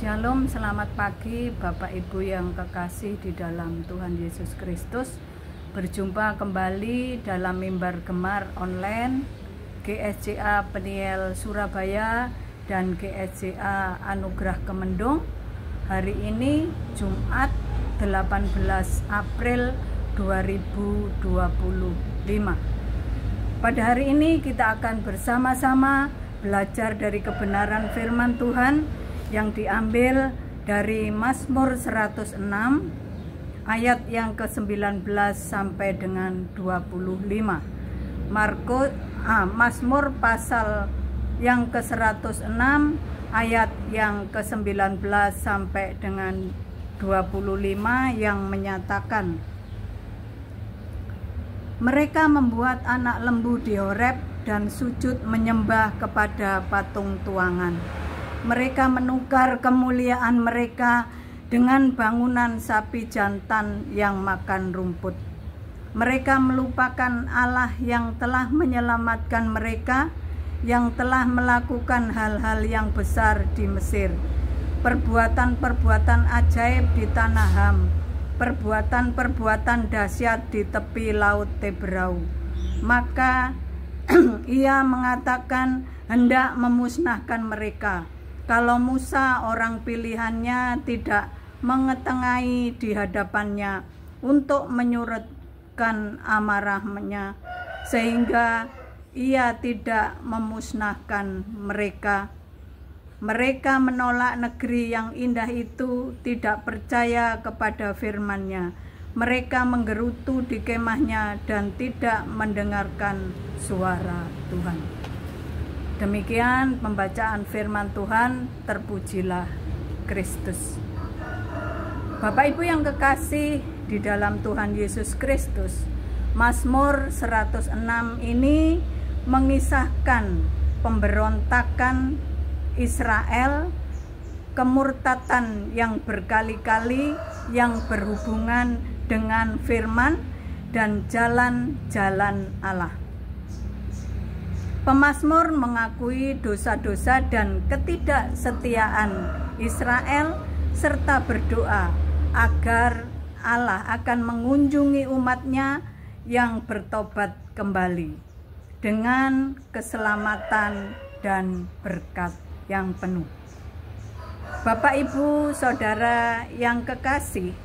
Shalom, selamat pagi Bapak Ibu yang kekasih di dalam Tuhan Yesus Kristus. Berjumpa kembali dalam mimbar gemar online GSCA Peniel Surabaya dan GSCA Anugerah Kemendung. Hari ini Jumat 18 April 2025. Pada hari ini kita akan bersama-sama belajar dari kebenaran firman Tuhan yang diambil dari Mazmur 106 ayat yang ke-19 sampai dengan 25. Mazmur pasal yang ke-106 ayat yang ke-19 sampai dengan 25 yang menyatakan, mereka membuat anak lembu di Horeb dan sujud menyembah kepada patung tuangan. Mereka menukar kemuliaan mereka dengan bangunan sapi jantan yang makan rumput. Mereka melupakan Allah yang telah menyelamatkan mereka, yang telah melakukan hal-hal yang besar di Mesir, perbuatan-perbuatan ajaib di tanah Ham, perbuatan-perbuatan dahsyat di tepi laut Teberau. Maka ia mengatakan hendak memusnahkan mereka. Kalau Musa orang pilihannya tidak mengetengahi di hadapannya untuk menyurutkan amarahnya, sehingga ia tidak memusnahkan mereka. Mereka menolak negeri yang indah itu, tidak percaya kepada firman-Nya. Mereka menggerutu di kemahnya dan tidak mendengarkan suara Tuhan. Demikian pembacaan firman Tuhan, terpujilah Kristus. Bapak Ibu yang kekasih di dalam Tuhan Yesus Kristus, Mazmur 106 ini mengisahkan pemberontakan Israel, kemurtatan yang berkali-kali yang berhubungan dengan firman dan jalan-jalan Allah. Pemazmur mengakui dosa-dosa dan ketidaksetiaan Israel serta berdoa agar Allah akan mengunjungi umatnya yang bertobat kembali dengan keselamatan dan berkat yang penuh. Bapak, Ibu, Saudara yang kekasih,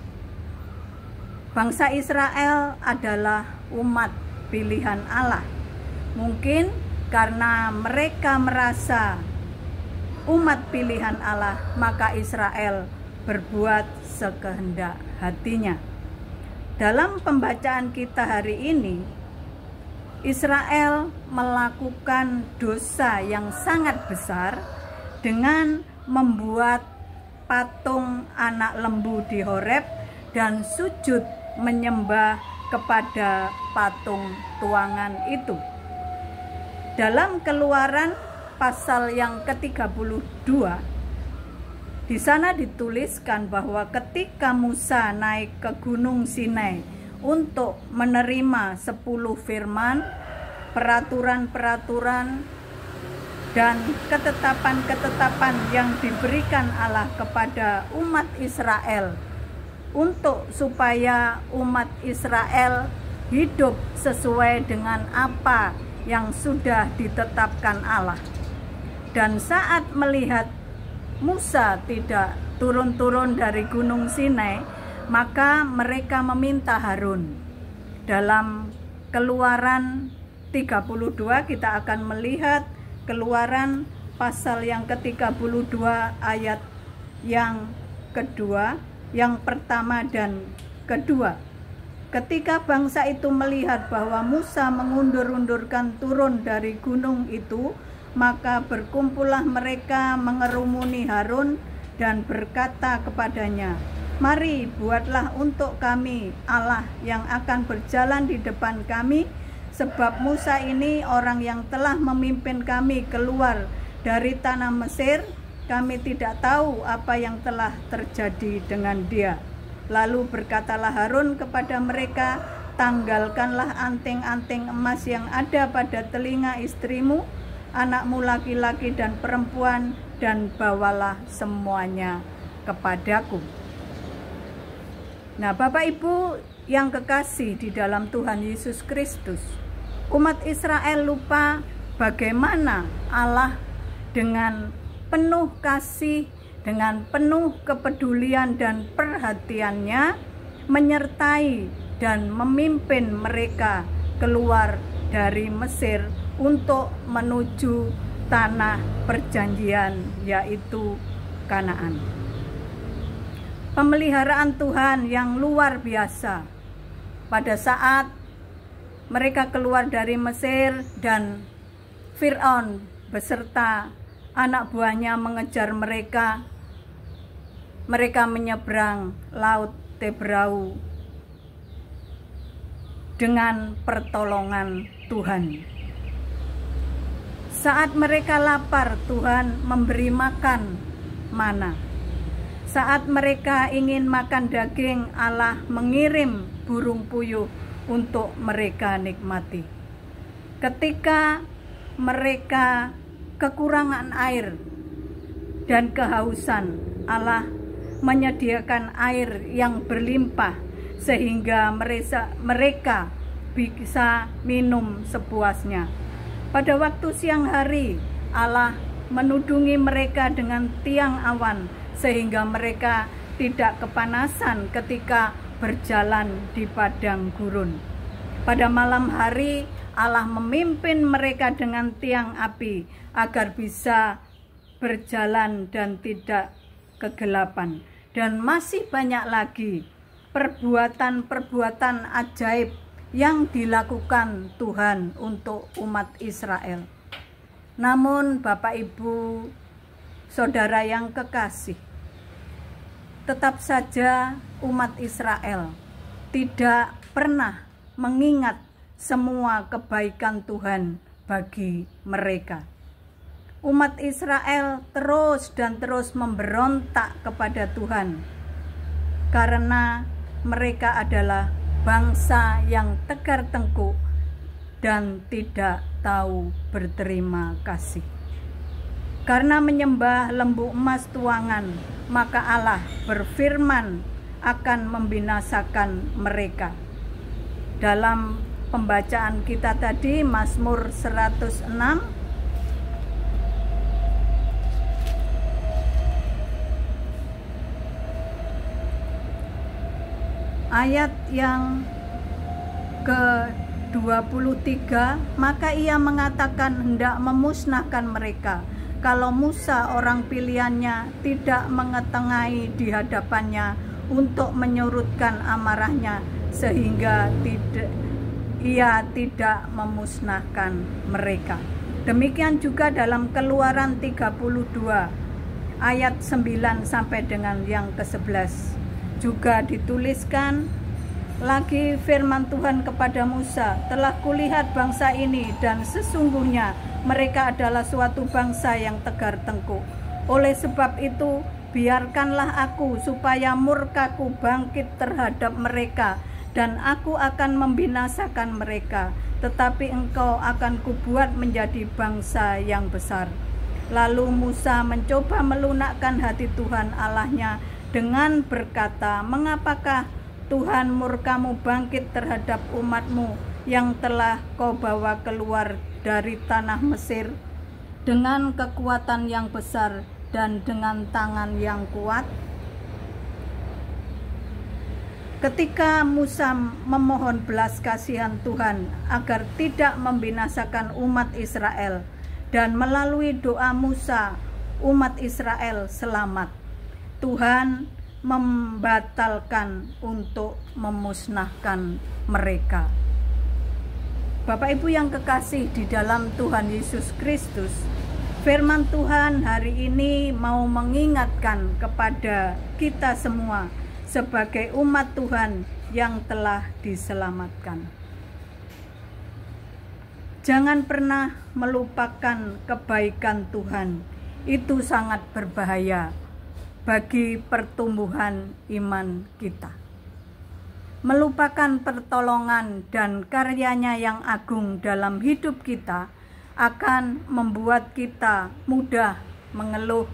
bangsa Israel adalah umat pilihan Allah. Mungkin karena mereka merasa umat pilihan Allah, maka Israel berbuat sekehendak hatinya. Dalam pembacaan kita hari ini, Israel melakukan dosa yang sangat besar dengan membuat patung anak lembu di Horeb dan sujud menyembah kepada patung tuangan itu. Dalam Keluaran pasal yang ke-32, di sana dituliskan bahwa ketika Musa naik ke Gunung Sinai untuk menerima 10 firman, peraturan-peraturan dan ketetapan-ketetapan yang diberikan Allah kepada umat Israel supaya umat Israel hidup sesuai dengan apa yang sudah ditetapkan Allah. Dan saat melihat Musa tidak turun-turun dari Gunung Sinai, maka mereka meminta Harun. Dalam Keluaran 32 kita akan melihat Keluaran pasal yang ke-32 ayat yang kedua, yang pertama dan kedua. Ketika bangsa itu melihat bahwa Musa mengundur-undurkan turun dari gunung itu, maka berkumpullah mereka mengerumuni Harun dan berkata kepadanya, mari buatlah untuk kami Allah yang akan berjalan di depan kami, sebab Musa ini orang yang telah memimpin kami keluar dari tanah Mesir. Kami tidak tahu apa yang telah terjadi dengan dia. Lalu berkatalah Harun kepada mereka, tanggalkanlah anting-anting emas yang ada pada telinga istrimu, anakmu laki-laki dan perempuan, dan bawalah semuanya kepadaku. Nah, Bapak Ibu yang kekasih di dalam Tuhan Yesus Kristus, umat Israel lupa bagaimana Allah dengan penuh kasih, dengan penuh kepedulian dan perhatiannya menyertai dan memimpin mereka keluar dari Mesir untuk menuju tanah perjanjian, yaitu Kanaan. Pemeliharaan Tuhan yang luar biasa pada saat mereka keluar dari Mesir dan Fir'aun beserta anak buahnya mengejar mereka. Mereka menyeberang Laut Tebrau dengan pertolongan Tuhan. Saat mereka lapar, Tuhan memberi makan mana. Saat mereka ingin makan daging, Allah mengirim burung puyuh untuk mereka nikmati. Ketika mereka kekurangan air dan kehausan, Allah menyediakan air yang berlimpah sehingga mereka bisa minum sepuasnya. Pada waktu siang hari, Allah menudungi mereka dengan tiang awan sehingga mereka tidak kepanasan ketika berjalan di padang gurun. Pada malam hari, Allah memimpin mereka dengan tiang api agar bisa berjalan dan tidak kegelapan. Dan masih banyak lagi perbuatan-perbuatan ajaib yang dilakukan Tuhan untuk umat Israel. Namun Bapak Ibu, saudara yang kekasih, tetap saja umat Israel tidak pernah mengingat semua kebaikan Tuhan bagi mereka. Umat Israel terus dan terus memberontak kepada Tuhan karena mereka adalah bangsa yang tegar tengkuk dan tidak tahu berterima kasih. Karena menyembah lembu emas tuangan, maka Allah berfirman akan membinasakan mereka. Dalam pembacaan kita tadi, Mazmur 106 ayat yang ke-23, maka ia mengatakan hendak memusnahkan mereka kalau Musa orang pilihannya tidak mengetengahi di hadapannya untuk menyurutkan amarahnya sehingga ia tidak memusnahkan mereka. Demikian juga dalam Keluaran 32 ayat 9 sampai dengan yang ke-11 juga dituliskan lagi firman Tuhan kepada Musa, telah kulihat bangsa ini dan sesungguhnya mereka adalah suatu bangsa yang tegar tengkuk. Oleh sebab itu biarkanlah aku supaya murkaku bangkit terhadap mereka dan aku akan membinasakan mereka, tetapi engkau akan kubuat menjadi bangsa yang besar. Lalu Musa mencoba melunakkan hati Tuhan Allahnya dengan berkata, mengapakah Tuhan murkamu bangkit terhadap umatmu yang telah kau bawa keluar dari tanah Mesir dengan kekuatan yang besar dan dengan tangan yang kuat? Ketika Musa memohon belas kasihan Tuhan agar tidak membinasakan umat Israel, dan melalui doa Musa umat Israel selamat, Tuhan membatalkan untuk memusnahkan mereka. Bapak Ibu yang kekasih di dalam Tuhan Yesus Kristus, firman Tuhan hari ini mau mengingatkan kepada kita semua sebagai umat Tuhan yang telah diselamatkan. Jangan pernah melupakan kebaikan Tuhan. Itu sangat berbahaya bagi pertumbuhan iman kita. Melupakan pertolongan dan karyanya yang agung dalam hidup kita akan membuat kita mudah mengeluh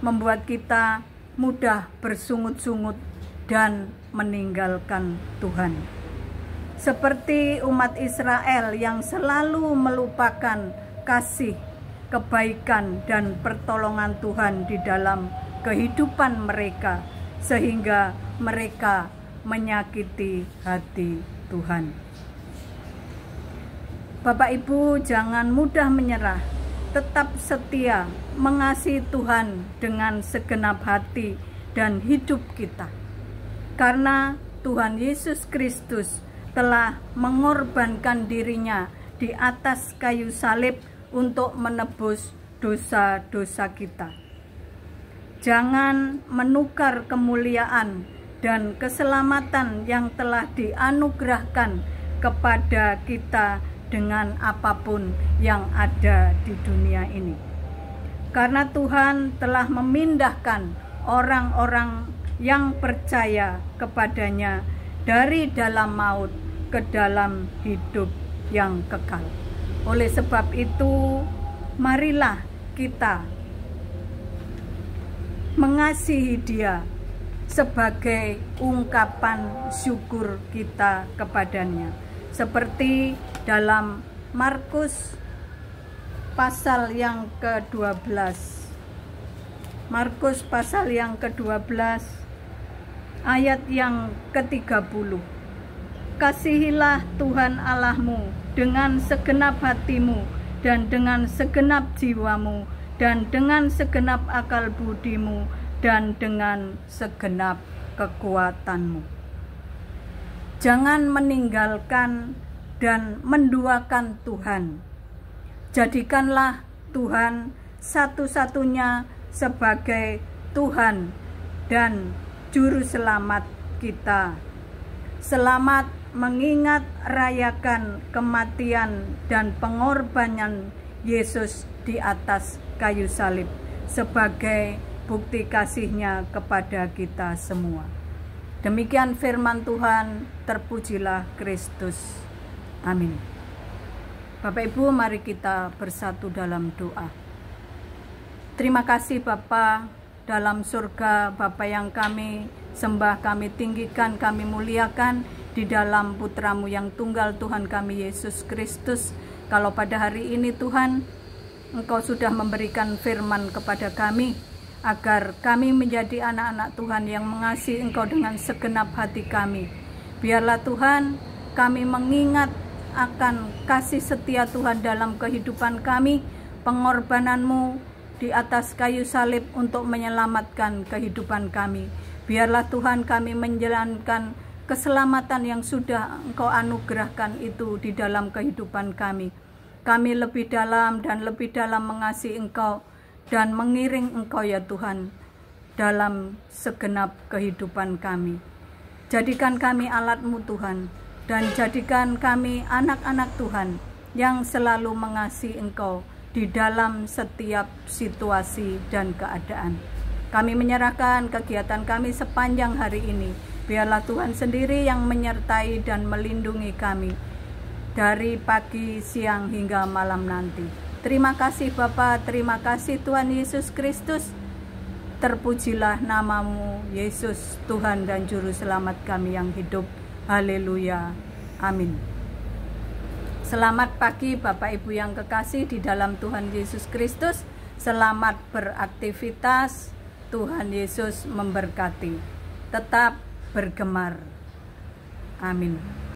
membuat kita mudah bersungut-sungut dan meninggalkan Tuhan. Seperti umat Israel yang selalu melupakan kasih, kebaikan, dan pertolongan Tuhan di dalam kehidupan mereka, sehingga mereka menyakiti hati Tuhan. Bapak Ibu, jangan mudah menyerah, tetap setia mengasihi Tuhan dengan segenap hati dan hidup kita. Karena Tuhan Yesus Kristus telah mengorbankan dirinya di atas kayu salib untuk menebus dosa-dosa kita. Jangan menukar kemuliaan dan keselamatan yang telah dianugerahkan kepada kita dengan apapun yang ada di dunia ini. Karena Tuhan telah memindahkan orang-orang yang percaya kepadanya dari dalam maut ke dalam hidup yang kekal. Oleh sebab itu, marilah kita mengasihi Dia sebagai ungkapan syukur kita kepadanya. Seperti dalam Markus pasal yang ke-12. Markus pasal yang ke-12 ayat yang ke-30. Kasihilah Tuhan Allahmu dengan segenap hatimu dan dengan segenap jiwamu dan dengan segenap akal budimu dan dengan segenap kekuatanmu. Jangan meninggalkan dan menduakan Tuhan. Jadikanlah Tuhan satu-satunya sebagai Tuhan dan Juru Selamat kita. Selamat mengingat rayakan kematian dan pengorbanan Yesus di atas kayu salib sebagai bukti kasih-Nya kepada kita semua. Demikian firman Tuhan, terpujilah Kristus. Amin. Bapak Ibu, mari kita bersatu dalam doa. Terima kasih Bapa dalam surga, Bapa yang kami sembah, kami tinggikan, kami muliakan di dalam Putra-Mu yang tunggal, Tuhan kami Yesus Kristus. Kalau pada hari ini Tuhan, Engkau sudah memberikan firman kepada kami, agar kami menjadi anak-anak Tuhan yang mengasihi Engkau dengan segenap hati kami. Biarlah Tuhan, kami mengingat akan kasih setia Tuhan dalam kehidupan kami, pengorbanan-Mu di atas kayu salib untuk menyelamatkan kehidupan kami. Biarlah Tuhan kami menjalankan keselamatan yang sudah Engkau anugerahkan itu di dalam kehidupan kami. Kami lebih dalam dan lebih dalam mengasihi Engkau dan mengiring Engkau ya Tuhan dalam segenap kehidupan kami. Jadikan kami alat-Mu Tuhan, dan jadikan kami anak-anak Tuhan yang selalu mengasihi Engkau di dalam setiap situasi dan keadaan. Kami menyerahkan kegiatan kami sepanjang hari ini. Biarlah Tuhan sendiri yang menyertai dan melindungi kami dari pagi, siang, hingga malam nanti. Terima kasih Bapa, terima kasih Tuhan Yesus Kristus. Terpujilah nama-Mu Yesus, Tuhan dan Juru Selamat kami yang hidup. Haleluya. Amin. Selamat pagi Bapak Ibu yang kekasih di dalam Tuhan Yesus Kristus. Selamat beraktivitas. Tuhan Yesus memberkati. Tetap bergemar. Amin.